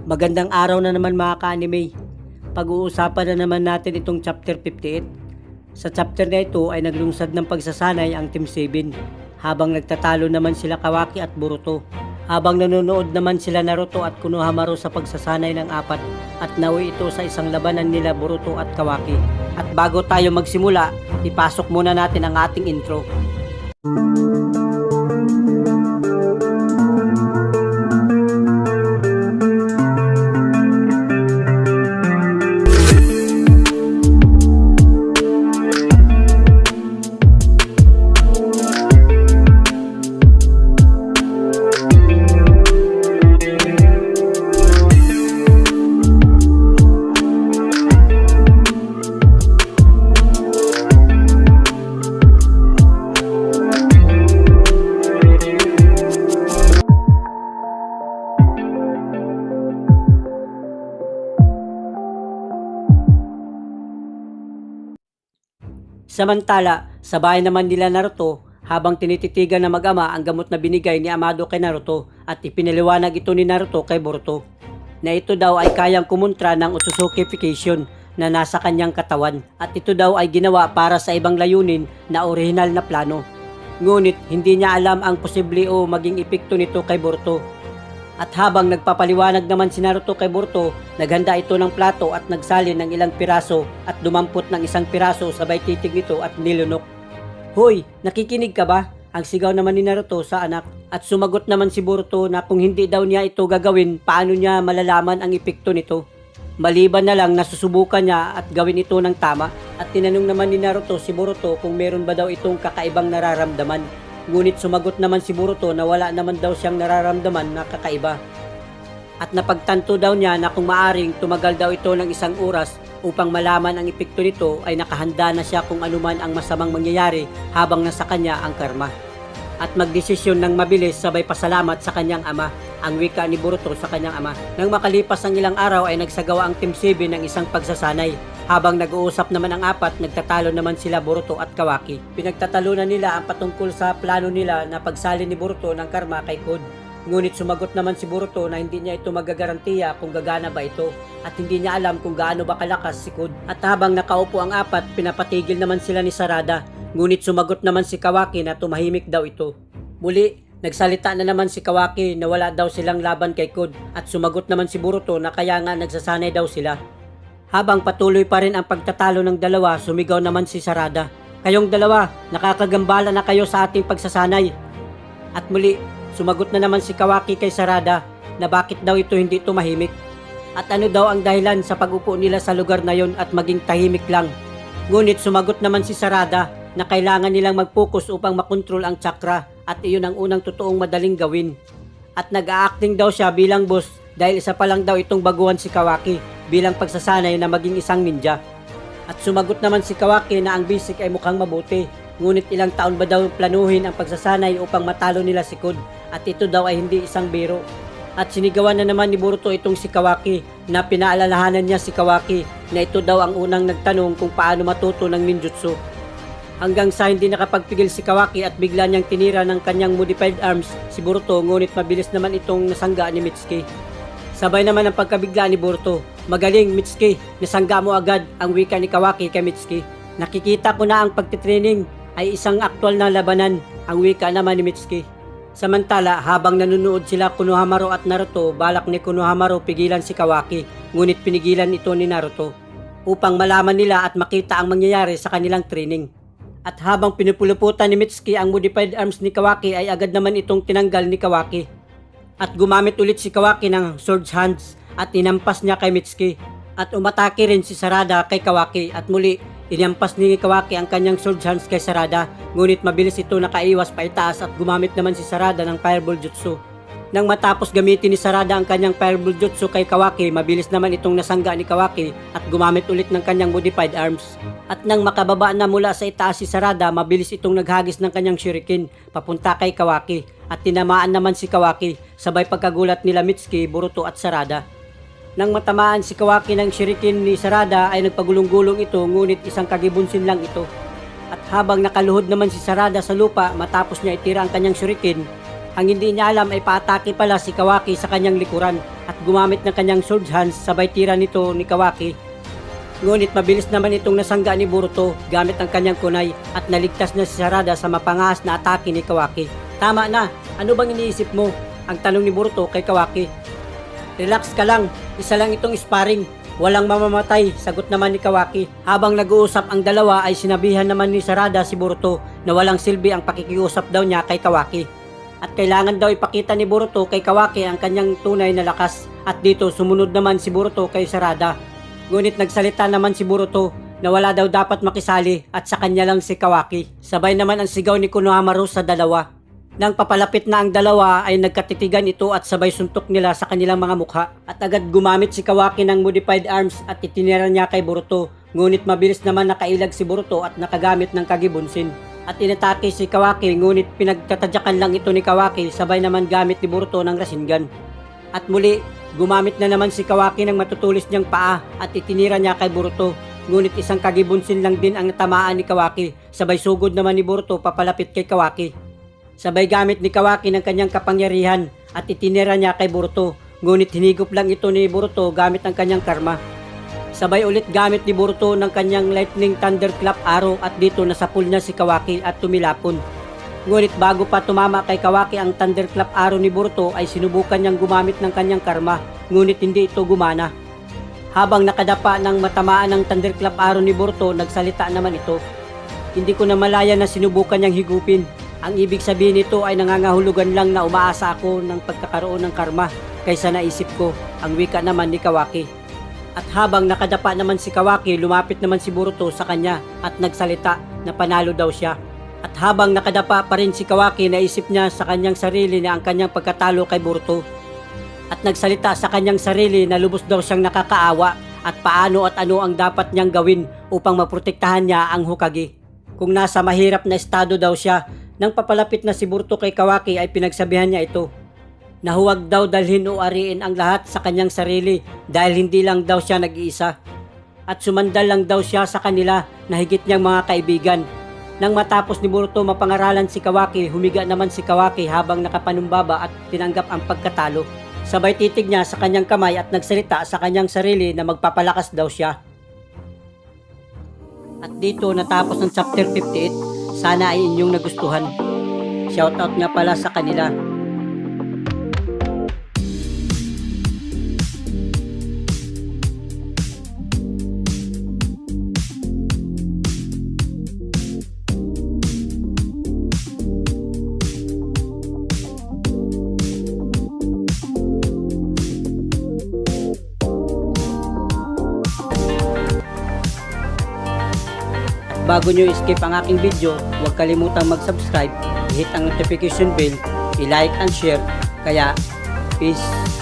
Magandang araw na naman mga ka-anime. Pag-uusapan na naman natin itong chapter 58. Sa chapter na ito ay naglungsad ng pagsasanay ang Team 7 habang nagtatalo naman sila Kawaki at Boruto. Habang nanonood naman sila Naruto at Konohamaru sa pagsasanay ng apat at nauwi ito sa isang labanan nila Boruto at Kawaki. At bago tayo magsimula, ipasok muna natin ang ating intro. Samantala, sa bahay naman nila Naruto, habang tinititigan na mag-ama ang gamot na binigay ni Amado kay Naruto at ipinaliwanag ito ni Naruto kay Boruto, na ito daw ay kayang kumontra ng Otsutsukification na nasa kanyang katawan at ito daw ay ginawa para sa ibang layunin na orihinal na plano. Ngunit hindi niya alam ang posible o maging epekto nito kay Boruto. At habang nagpapaliwanag naman si Naruto kay Boruto, naghanda ito ng plato at nagsalin ng ilang piraso at dumampot ng isang piraso sabay titig nito at nilunok. "Hoy, nakikinig ka ba?" Ang sigaw naman ni Naruto sa anak. At sumagot naman si Boruto na kung hindi daw niya ito gagawin, paano niya malalaman ang epekto nito? Maliban na lang nasusubukan niya at gawin ito ng tama. At tinanong naman ni Naruto si Boruto kung meron ba daw itong kakaibang nararamdaman. Ngunit sumagot naman si Boruto na wala naman daw siyang nararamdaman na kakaiba. At napagtanto daw niya na kung maaring tumagal daw ito ng 1 oras upang malaman ang epekto nito ay nakahanda na siya kung anuman ang masamang mangyayari habang nasa kanya ang karma. At magdesisyon ng mabilis sabay pasalamat sa kanyang ama, ang wika ni Boruto sa kanyang ama. Nang makalipas ang ilang araw ay nagsagawa ang Team 7 ng isang pagsasanay. Habang nag-uusap naman ang apat, nagtatalo naman sila Boruto at Kawaki. Pinagtatalunan nila ang patungkol sa plano nila na pagsalin ni Boruto ng karma kay Kod. Ngunit sumagot naman si Boruto na hindi niya ito magagarantiya kung gagana ba ito at hindi niya alam kung gaano ba kalakas si Kod. At habang nakaupo ang apat, pinapatigil naman sila ni Sarada. Ngunit sumagot naman si Kawaki na tumahimik daw ito. Muli, nagsalita na naman si Kawaki na wala daw silang laban kay Kod at sumagot naman si Boruto na kaya nga nagsasanay daw sila. Habang patuloy pa rin ang pagtatalo ng dalawa, sumigaw naman si Sarada, "Kayong dalawa, nakakagambala na kayo sa ating pagsasanay." At muli, sumagot na naman si Kawaki kay Sarada na bakit daw ito hindi tumahimik. At ano daw ang dahilan sa pag-upo nila sa lugar na yon at maging tahimik lang. Ngunit sumagot naman si Sarada na kailangan nilang mag-focus upang makontrol ang chakra at iyon ang unang totoong madaling gawin. At nag-a-acting daw siya bilang boss dahil isa pa lang daw itong baguhan si Kawaki bilang pagsasanay na maging isang ninja. At sumagot naman si Kawaki na ang basic ay mukhang mabuti, ngunit ilang taon ba daw planuhin ang pagsasanay upang matalo nila si Kod at ito daw ay hindi isang biro. At sinigawan na naman ni Boruto itong si Kawaki na pinaalalahanan niya si Kawaki na ito daw ang unang nagtanong kung paano matuto ng ninjutsu. Hanggang sa hindi nakapagpigil si Kawaki at bigla niyang tinira ng kanyang modified arms si Boruto, ngunit mabilis naman itong nasangga ni Mitsuki. Sabay naman ang pagkabigla ni Boruto. "Magaling, Mitsuki, nasangga mo agad," ang wika ni Kawaki kay Mitsuki. "Nakikita ko na ang pagtitraining ay isang aktwal na labanan," ang wika naman ni Mitsuki. Samantala, habang nanonood sila Konohamaru at Naruto, balak ni Konohamaru pigilan si Kawaki, ngunit pinigilan ito ni Naruto upang malaman nila at makita ang mangyayari sa kanilang training. At habang pinupuluputan ni Mitsuki ang modified arms ni Kawaki ay agad naman itong tinanggal ni Kawaki. At gumamit ulit si Kawaki ng sword hands at inampas niya kay Mitsuki. At umatake rin si Sarada kay Kawaki at muli inampas ni Kawaki ang kanyang sword hands kay Sarada. Ngunit mabilis ito nakaiwas pa itaas at gumamit naman si Sarada ng fireball jutsu. Nang matapos gamitin ni Sarada ang kanyang fireball jutsu kay Kawaki, mabilis naman itong nasangga ni Kawaki at gumamit ulit ng kanyang modified arms. At nang makababa na mula sa itaas si Sarada, mabilis itong naghagis ng kanyang shuriken papunta kay Kawaki at tinamaan naman si Kawaki sabay pagkagulat nila Mitsuki, Boruto at Sarada. Nang matamaan si Kawaki ng shuriken ni Sarada ay nagpagulong-gulong ito, ngunit isang kagibunsin lang ito. At habang nakaluhod naman si Sarada sa lupa matapos niya itira ang kanyang shuriken, Ang hindi niya alam ay paatake pala si Kawaki sa kanyang likuran at gumamit ng kanyang sword hands sabay tira nito ni Kawaki. Ngunit mabilis naman itong nasangga ni Boruto gamit ang kanyang kunai at naligtas na si Sarada sa mapangahas na atake ni Kawaki. Tama na, ano bang iniisip mo? Ang tanong ni Boruto kay Kawaki. Relax ka lang, isa lang itong sparring. Walang mamamatay, sagot naman ni Kawaki. Habang nag-uusap ang dalawa ay sinabihan naman ni Sarada si Boruto na walang silbi ang pakikiusap daw niya kay Kawaki. At kailangan daw ipakita ni Boruto kay Kawaki ang kanyang tunay na lakas. At dito sumunod naman si Boruto kay Sarada. Ngunit nagsalita naman si Boruto na wala daw dapat makisali at sa kanya lang si Kawaki. Sabay naman ang sigaw ni Konohamaru sa dalawa. Nang papalapit na ang dalawa ay nagkatitigan ito at sabay suntok nila sa kanilang mga mukha. At agad gumamit si Kawaki ng modified arms at itinira niya kay Boruto. Ngunit mabilis naman nakailag si Boruto at nakagamit ng Kagibunsin. At inatake si Kawaki ngunit pinagtatadyakan lang ito ni Kawaki sabay naman gamit ni Boruto ng Rasengan. At muli, gumamit na naman si Kawaki ng matutulis niyang paa at itinira niya kay Boruto. Ngunit isang Kagibunsin lang din ang natamaan ni Kawaki. Sabay sugod naman ni Boruto papalapit kay Kawaki. Sabay gamit ni Kawaki ng kanyang kapangyarihan at itinira niya kay Boruto. Ngunit hinigop lang ito ni Boruto gamit ang kanyang karma. Sabay ulit gamit ni Boruto ng kanyang lightning thunderclap arrow at dito nasapul niya si Kawaki at tumilapon. Ngunit bago pa tumama kay Kawaki ang thunderclap arrow ni Boruto ay sinubukan niyang gumamit ng kanyang karma. Ngunit hindi ito gumana. Habang nakadapa ng matamaan ng thunderclap arrow ni Boruto, nagsalita naman ito. Hindi ko na malaya na sinubukan niyang higupin. Ang ibig sabihin nito ay nangangahulugan lang na umaasa ako ng pagkakaroon ng karma kaysa naisip ko, ang wika naman ni Kawaki. At habang nakadapa naman si Kawaki, lumapit naman si Boruto sa kanya at nagsalita na panalo daw siya. At habang nakadapa pa rin si Kawaki, naisip niya sa kanyang sarili na ang kanyang pagkatalo kay Boruto. At nagsalita sa kanyang sarili na lubos daw siyang nakakaawa at paano at ano ang dapat niyang gawin upang maprotektahan niya ang Hokage. Kung nasa mahirap na estado daw siya, nang papalapit na si Boruto kay Kawaki ay pinagsabihan niya ito na huwag daw dalhin o ariin ang lahat sa kanyang sarili dahil hindi lang daw siya nag-iisa. At sumandal lang daw siya sa kanila na higit niyang mga kaibigan. Nang matapos ni Boruto mapangaralan si Kawaki, humiga naman si Kawaki habang nakapanumbaba at tinanggap ang pagkatalo. Sabay titig niya sa kanyang kamay at nagsalita sa kanyang sarili na magpapalakas daw siya. At dito natapos ang chapter 58. Sana ay inyong nagustuhan. Shoutout nga pala sa kanila. Bago nyo skip ang aking video, huwag kalimutang mag-subscribe, i-hit ang notification bell, i-like and share. Kaya, peace!